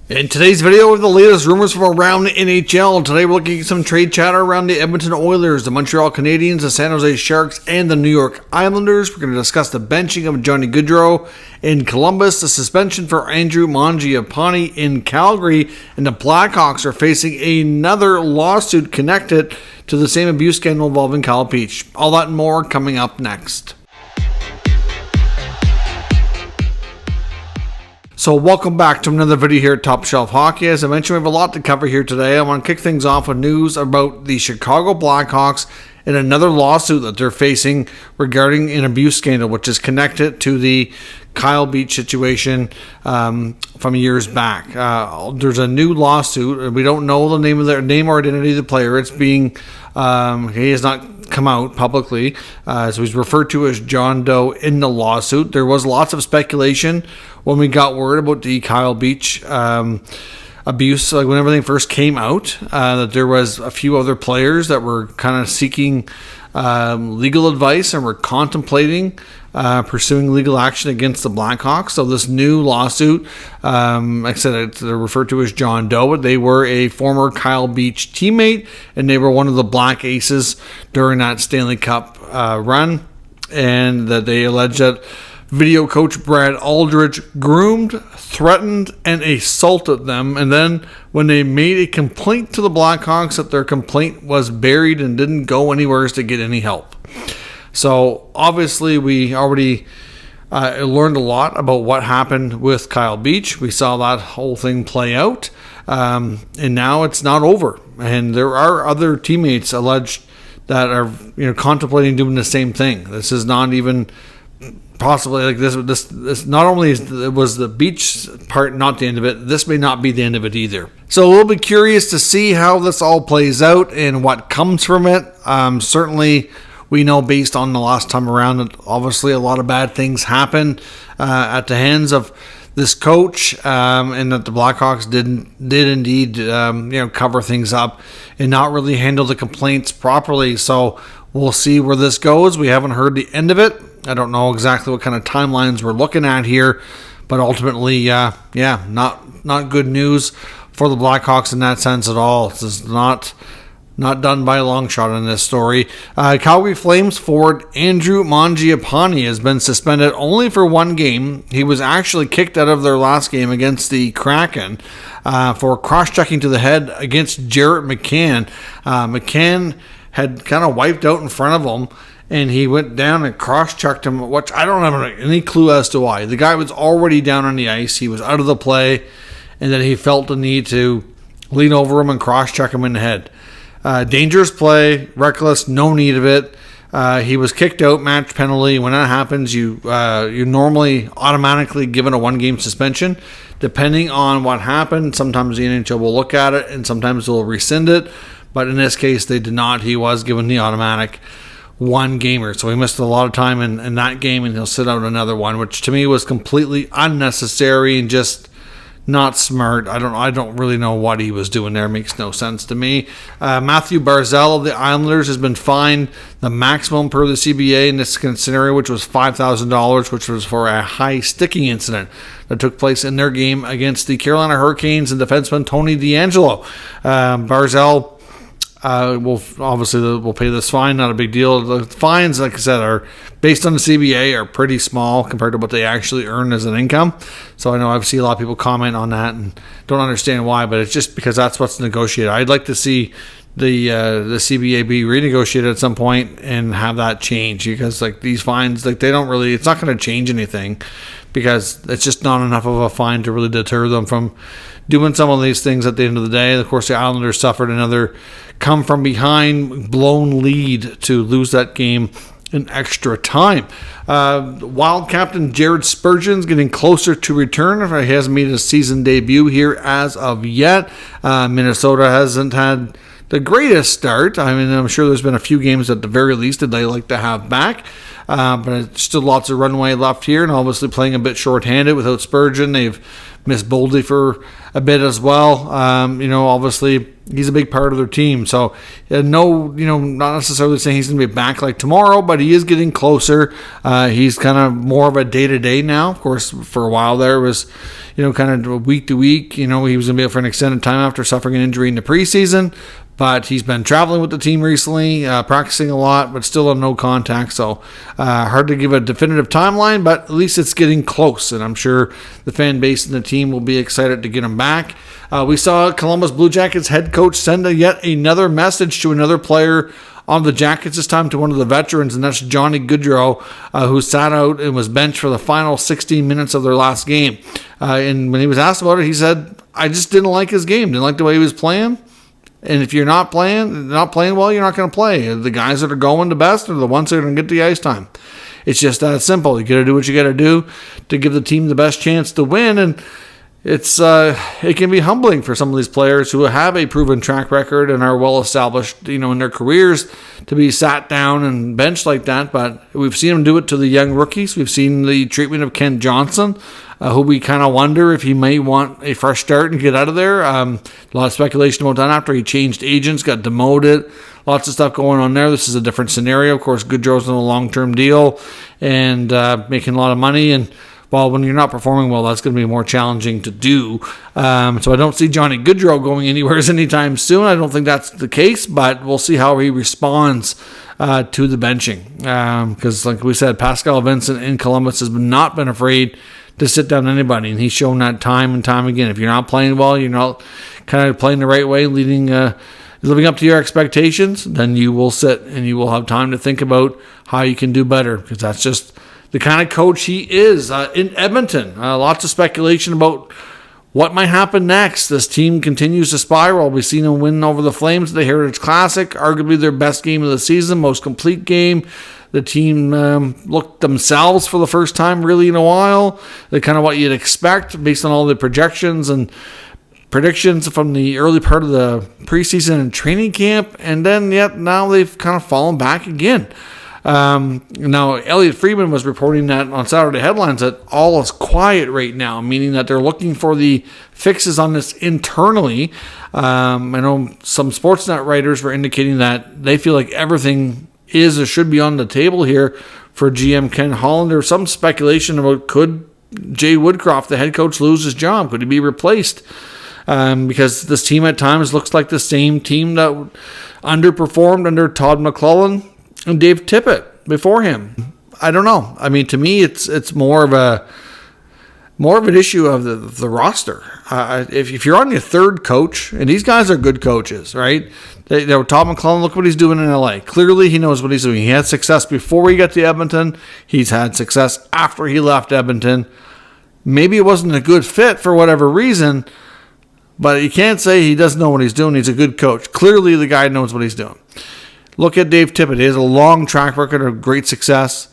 In today's video, the latest rumors from around the NHL. Today we're looking at some trade chatter around the Edmonton Oilers, the Montreal Canadiens, the San Jose Sharks, and the New York Islanders. We're going to discuss the benching of Johnny Gaudreau in Columbus, the suspension for Andrew Mangiapane in Calgary, and the Blackhawks are facing another lawsuit connected to the same abuse scandal involving Kyle Beach. All that and more coming up next. So welcome back to another video here at Top Shelf Hockey. As I mentioned, we have a lot to cover here today. I want to kick things off with news about the Chicago Blackhawks and another lawsuit that they're facing regarding an abuse scandal, which is connected to the Kyle Beach situation from years back. There's a new lawsuit. We don't know the name or identity of the player. It's being he has not come out publicly, so he's referred to as John Doe in the lawsuit. There was lots of speculation when we got word about the Kyle Beach abuse, like when everything first came out, that there was a few other players that were kind of seeking legal advice and were contemplating pursuing legal action against the Blackhawks. So this new lawsuit, like I said, they're referred to as John Doe, but they were a former Kyle Beach teammate, and they were one of the Black Aces during that Stanley Cup run, and that they allege that video coach Brad Allred groomed, threatened, and assaulted them. And then when they made a complaint to the Blackhawks, that their complaint was buried and didn't go anywhere to get any help. So obviously we already learned a lot about what happened with Kyle Beach. We saw that whole thing play out, and now it's not over. And there are other teammates alleged that are contemplating doing the same thing. This is not even possibly like this not only was the Beach part not the end of it, this may not be the end of it either. So we'll be curious to see how this all plays out and what comes from it. Certainly we know based on the last time around that obviously a lot of bad things happened at the hands of this coach, and that the Blackhawks did indeed cover things up and not really handle the complaints properly. So we'll see where this goes. We haven't heard the end of it. I don't know exactly what kind of timelines we're looking at here, but ultimately, not good news for the Blackhawks in that sense at all. This is not done by a long shot in this story. Calgary Flames forward Andrew Mangiapane has been suspended only for one game. He was actually kicked out of their last game against the Kraken for cross-checking to the head against Jared McCann. McCann had kind of wiped out in front of him, and he went down and cross-checked him, which I don't have any clue as to why. The guy was already down on the ice. He was out of the play, and then he felt the need to lean over him and cross-check him in the head. Dangerous play, reckless, no need of it. He was kicked out, match penalty. When that happens, you're normally automatically given a one-game suspension. Depending on what happened, sometimes the NHL will look at it, and sometimes they'll rescind it. But in this case, they did not. He was given the automatic one-gamer. So he missed a lot of time in that game, and he'll sit out another one, which to me was completely unnecessary and just not smart. I don't really know what he was doing there. It makes no sense to me. Matthew Barzal of the Islanders has been fined the maximum per the CBA in this scenario, which was $5,000, which was for a high sticking incident that took place in their game against the Carolina Hurricanes and defenseman Tony DeAngelo. Barzal will pay this fine, not a big deal. The fines, like I said, are based on the CBA, are pretty small compared to what they actually earn as an income. So I know I've seen a lot of people comment on that and don't understand why, but it's just because that's what's negotiated. I'd like to see the CBA be renegotiated at some point and have that change, because like these fines, like it's not going to change anything, because it's just not enough of a fine to really deter them from doing some of these things at the end of the day. Of course, the Islanders suffered another come from behind blown lead to lose that game in extra time. Wild captain Jared Spurgeon's getting closer to return. He hasn't made his season debut here as of yet. Minnesota hasn't had the greatest start. I mean, I'm sure there's been a few games at the very least that they like to have back. but it's still lots of runway left here, and obviously playing a bit shorthanded without Spurgeon. They've missed Boldy for a bit as well. Obviously he's a big part of their team. So not necessarily saying he's going to be back like tomorrow, but he is getting closer. He's kind of more of a day-to-day now. Of course, for a while there was, kind of week to week. He was going to be out for an extended time after suffering an injury in the preseason. But he's been traveling with the team recently, practicing a lot, but still on no contact. So hard to give a definitive timeline, but at least it's getting close. And I'm sure the fan base and the team will be excited to get him back. We saw Columbus Blue Jackets head coach send yet another message to another player on the Jackets, this time to one of the veterans, and that's Johnny Gaudreau, who sat out and was benched for the final 16 minutes of their last game. And when he was asked about it, he said, I just didn't like his game, didn't like the way he was playing. And if you're not playing well, you're not going to play. The guys that are going the best are the ones that are going to get the ice time. It's just that simple. You got to do what you got to do to give the team the best chance to win. And it can be humbling for some of these players who have a proven track record and are well established, in their careers, to be sat down and benched like that. But we've seen them do it to the young rookies. We've seen the treatment of Kent Johnson, who we kind of wonder if he may want a fresh start and get out of there. A lot of speculation about that after he changed agents, got demoted. Lots of stuff going on there. This is a different scenario. Of course, Gaudreau's on a long-term deal and making a lot of money. And when you're not performing well, that's going to be more challenging to do. So I don't see Johnny Gaudreau going anywhere anytime soon. I don't think that's the case, but we'll see how he responds to the benching. Because like we said, Pascal Vincent in Columbus has not been afraid to sit down anybody, and he's shown that time and time again. If you're not playing well, you're not kind of playing the right way, living up to your expectations, then you will sit and you will have time to think about how you can do better, because that's just the kind of coach he is. In Edmonton, lots of speculation about what might happen next. This team continues to spiral. We've seen them win over the Flames at the Heritage Classic, arguably their best game of the season, most complete game. The team looked themselves for the first time really in a while. They're kind of what you'd expect based on all the projections and predictions from the early part of the preseason and training camp. And then yet now they've kind of fallen back again. Now, Elliot Friedman was reporting that on Saturday Headlines that all is quiet right now, meaning that they're looking for the fixes on this internally. I know some Sportsnet writers were indicating that they feel like everything is or should be on the table here for GM Ken Holland. There's some speculation about could Jay Woodcroft, the head coach, lose his job? Could he be replaced? Because this team at times looks like the same team that underperformed under Todd McLellan and Dave Tippett before him. I don't know. I mean, to me, it's more of an issue of the roster. If you're on your third coach, and these guys are good coaches, right? Todd McLellan, look what he's doing in LA. Clearly, he knows what he's doing. He had success before he got to Edmonton. He's had success after he left Edmonton. Maybe it wasn't a good fit for whatever reason, but you can't say he doesn't know what he's doing. He's a good coach. Clearly, the guy knows what he's doing. Look at Dave Tippett. He has a long track record of great success.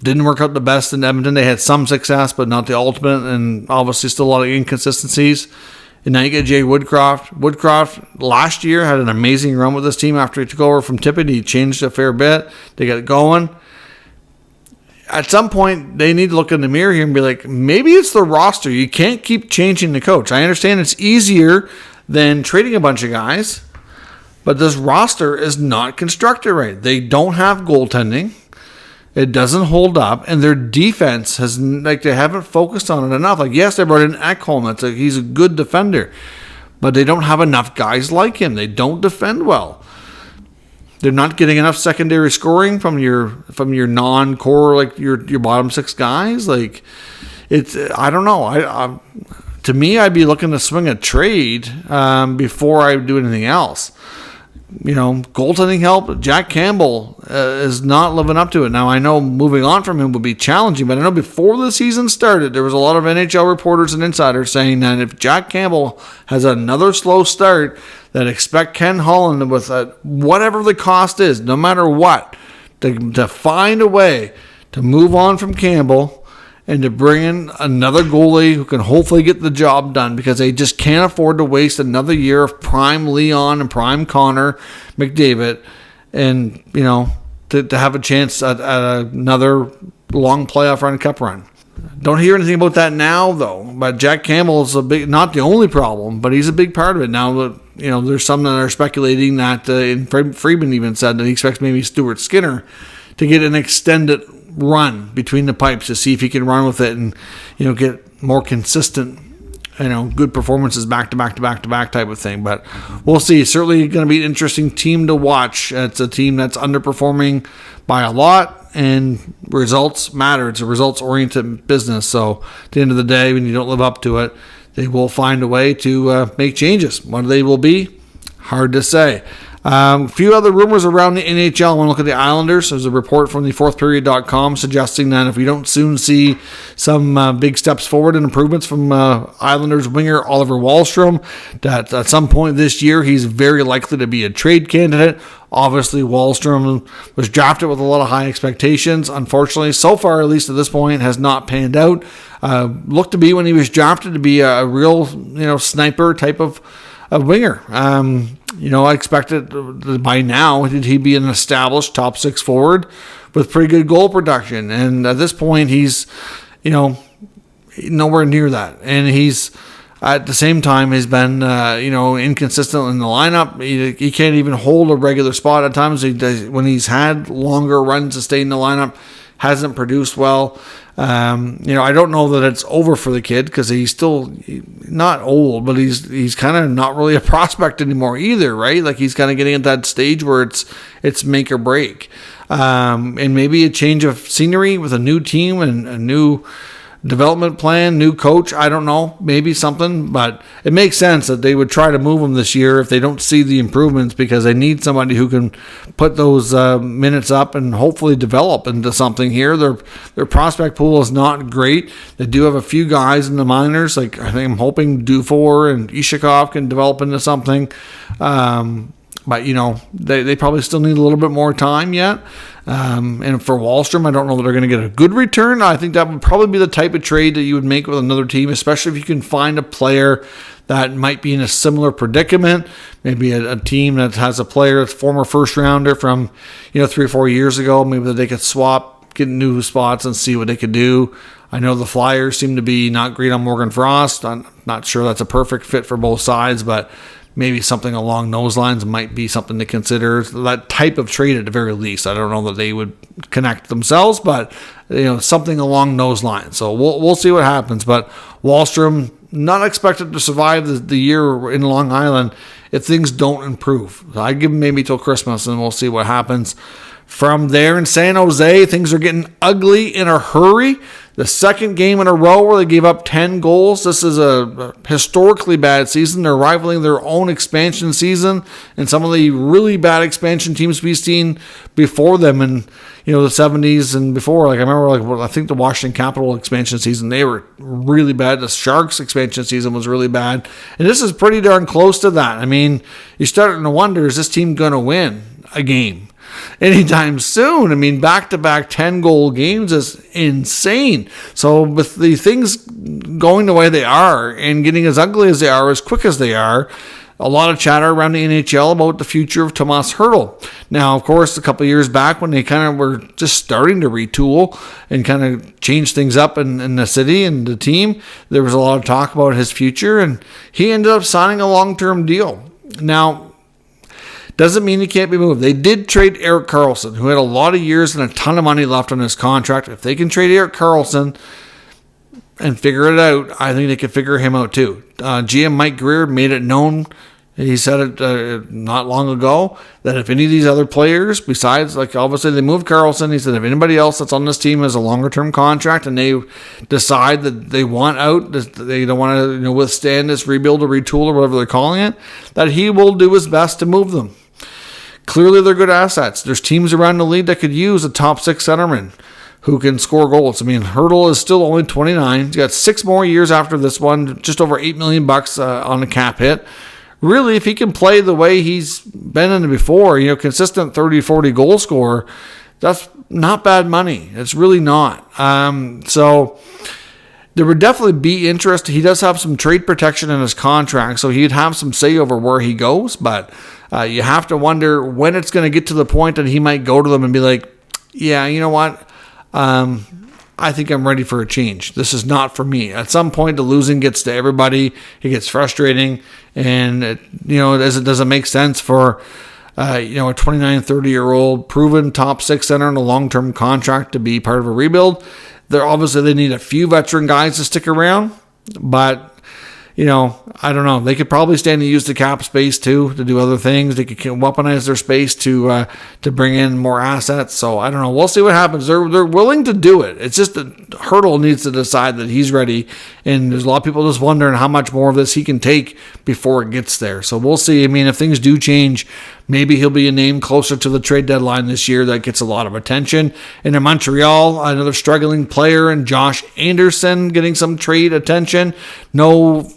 Didn't work out the best in Edmonton. They had some success, but not the ultimate, and obviously still a lot of inconsistencies. And now you get Jay Woodcroft. Woodcroft last year had an amazing run with this team after he took over from Tippett. He changed a fair bit. They got it going. At some point, they need to look in the mirror here and be like, maybe it's the roster. You can't keep changing the coach. I understand it's easier than trading a bunch of guys, but this roster is not constructed right. They don't have goaltending. It doesn't hold up, and their defense has, they haven't focused on it enough. Yes, they brought in Ekholm. He's a good defender, but they don't have enough guys like him. They don't defend well. They're not getting enough secondary scoring from your non-core, your bottom six guys. I don't know. To me, I'd be looking to swing a trade before I do anything else. Goaltending help. Jack Campbell is not living up to it. Now, I know moving on from him would be challenging, but I know before the season started, there was a lot of NHL reporters and insiders saying that if Jack Campbell has another slow start, that expect Ken Holland with whatever the cost is, no matter what, to find a way to move on from Campbell and to bring in another goalie who can hopefully get the job done, because they just can't afford to waste another year of prime Leon and prime Connor McDavid. And, to have a chance at another long playoff run, cup run. Don't hear anything about that now, though. But Jack Campbell's not the only problem, but he's a big part of it. Now, there's some that are speculating that, and Friedman even said that he expects maybe Stuart Skinner to get an extended run between the pipes to see if he can run with it and, get more consistent, good performances back to back type of thing. But we'll see. Certainly going to be an interesting team to watch. It's a team that's underperforming by a lot. And results matter. It's a results-oriented business. So at the end of the day, when you don't live up to it, they will find a way to make changes. What they will be, hard to say. A few other rumors around the NHL. I want to look at the Islanders. There's a report from the fourthperiod.com suggesting that if we don't soon see some big steps forward and improvements from Islanders winger Oliver Wahlstrom, that at some point this year he's very likely to be a trade candidate. Obviously, Wahlstrom was drafted with a lot of high expectations. Unfortunately, so far, at least at this point, has not panned out. Looked to be, when he was drafted, to be a real, sniper type of winger. I expected by now he'd be an established top six forward with pretty good goal production. And at this point, he's, nowhere near that. And he's, at the same time, has been, inconsistent in the lineup. He can't even hold a regular spot at times. When he's had longer runs to stay in the lineup, hasn't produced well. I don't know that it's over for the kid because he's still not old, but he's kind of not really a prospect anymore either, right? Like he's kind of getting at that stage where it's make or break. And maybe a change of scenery with a new team and a new development plan, new coach. I don't know, maybe something, but it makes sense that they would try to move him this year if they don't see the improvements, because they need somebody who can put those minutes up and hopefully develop into something here. Their prospect pool is not great. They do have a few guys in the minors, like I think I'm hoping Dufour and Ishikov can develop into something. But, they probably still need a little bit more time yet. And for Wahlstrom, I don't know that they're going to get a good return. I think that would probably be the type of trade that you would make with another team, especially if you can find a player that might be in a similar predicament. Maybe a team that has a player that's former first rounder from, 3 or 4 years ago. Maybe that they could swap, get new spots and see what they could do. I know the Flyers seem to be not great on Morgan Frost. I'm not sure that's a perfect fit for both sides, but maybe something along those lines might be something to consider. That type of trade at the very least. I don't know that they would connect themselves, but something along those lines. So we'll see what happens. But Wahlstrom not expected to survive the year in Long Island if things don't improve. So I give him maybe till Christmas, and we'll see what happens. From there in San Jose, things are getting ugly in a hurry. The second game in a row where they gave up 10 goals. This is a historically bad season. They're rivaling their own expansion season and some of the really bad expansion teams we've seen before them in the 70s and before. Like I remember, I think the Washington Capitol expansion season, they were really bad. The Sharks expansion season was really bad. And this is pretty darn close to that. I mean, you're starting to wonder, is this team going to win a game anytime soon? I mean, back-to-back 10-goal games is insane. So with the things going the way they are and getting as ugly as they are, as quick as they are, a lot of chatter around the NHL about the future of Tomas Hertl. Now, of course, a couple of years back when they kind of were just starting to retool and kind of change things up in the city and the team, there was a lot of talk about his future, and he ended up signing a long-term deal. Now, doesn't mean he can't be moved. They did trade Erik Karlsson, who had a lot of years and a ton of money left on his contract. If they can trade Erik Karlsson and figure it out, I think they can figure him out too. GM Mike Greer made it known, he said it not long ago, that if any of these other players, besides, obviously they moved Karlsson, he said if anybody else that's on this team has a longer-term contract and they decide that they want out, they don't want to withstand this rebuild or retool or whatever they're calling it, that he will do his best to move them. Clearly, they're good assets. There's teams around the league that could use a top six centerman who can score goals. I mean, Hertl is still only 29. He's got 6 more years after this one, just over $8 million on the cap hit. Really, if he can play the way he's been in before, consistent 30, 40 goal scorer, that's not bad money. It's really not. So there would definitely be interest. He does have some trade protection in his contract, so he'd have some say over where he goes, but you have to wonder when it's going to get to the point that he might go to them and be like, yeah, you know what? I think I'm ready for a change. This is not for me. At some point, the losing gets to everybody. It gets frustrating, and it doesn't make sense for a 29, 30-year-old proven top six center in a long-term contract to be part of a rebuild. They need a few veteran guys to stick around, but I don't know. They could probably stand to use the cap space too to do other things. They could weaponize their space to bring in more assets. So I don't know. We'll see what happens. They're willing to do it. It's just that Hurdle needs to decide that he's ready. And there's a lot of people just wondering how much more of this he can take before it gets there. So we'll see. I mean, if things do change, maybe he'll be a name closer to the trade deadline this year that gets a lot of attention. And in Montreal, another struggling player, and Josh Anderson getting some trade attention. No,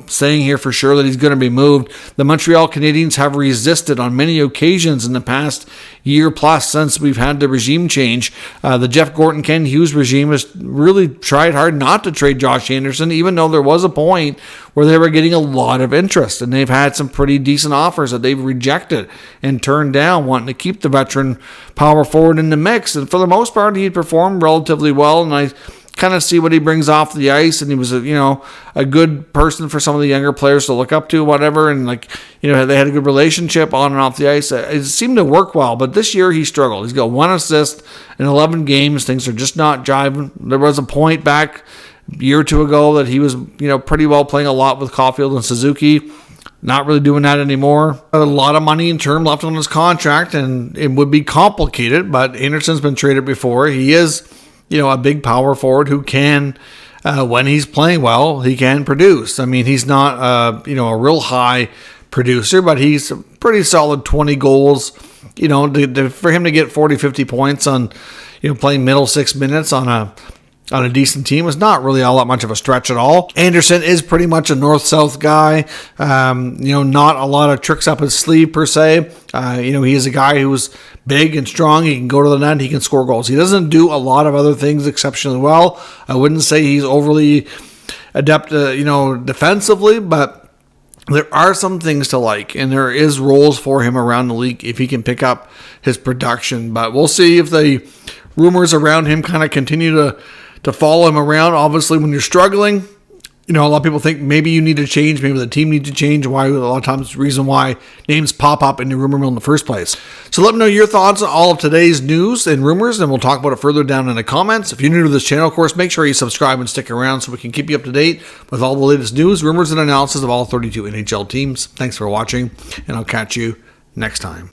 saying here for sure that he's going to be moved. The Montreal Canadiens have resisted on many occasions in the past year plus since we've had the regime change. The Jeff Gorton, Ken Hughes regime has really tried hard not to trade Josh Anderson, even though there was a point where they were getting a lot of interest, and they've had some pretty decent offers that they've rejected and turned down, wanting to keep the veteran power forward in the mix. And for the most part, he performed relatively well, and I kind of see what he brings off the ice, and he was a good person for some of the younger players to look up to, whatever, and they had a good relationship on and off the ice. It seemed to work well, but this year he struggled. He's got 1 assist in 11 games. Things are just not jiving. There was a point back a year or two ago that he was pretty well playing a lot with Caulfield and Suzuki. Not really doing that anymore. A lot of money in term left on his contract, and it would be complicated, but Anderson's been traded before. He is a big power forward who can, when he's playing well, he can produce. I mean, he's not, a real high producer, but he's a pretty solid 20 goals. For him to get 40, 50 points on, playing middle 6 minutes on a decent team is not really all that much of a stretch at all. Anderson is pretty much a north-south guy. Not a lot of tricks up his sleeve per se. He is a guy who's big and strong. He can go to the net. He can score goals. He doesn't do a lot of other things exceptionally well. I wouldn't say he's overly adept, defensively, but there are some things to like, and there is roles for him around the league if he can pick up his production. But we'll see if the rumors around him kind of continue to follow him around. Obviously, when you're struggling, a lot of people think maybe you need to change, maybe the team needs to change. Why? A lot of times, the reason why names pop up in the rumor mill in the first place. So let me know your thoughts on all of today's news and rumors, and we'll talk about it further down in the comments. If you're new to this channel, of course, make sure you subscribe and stick around so we can keep you up to date with all the latest news, rumors, and analysis of all 32 NHL teams. Thanks for watching, and I'll catch you next time.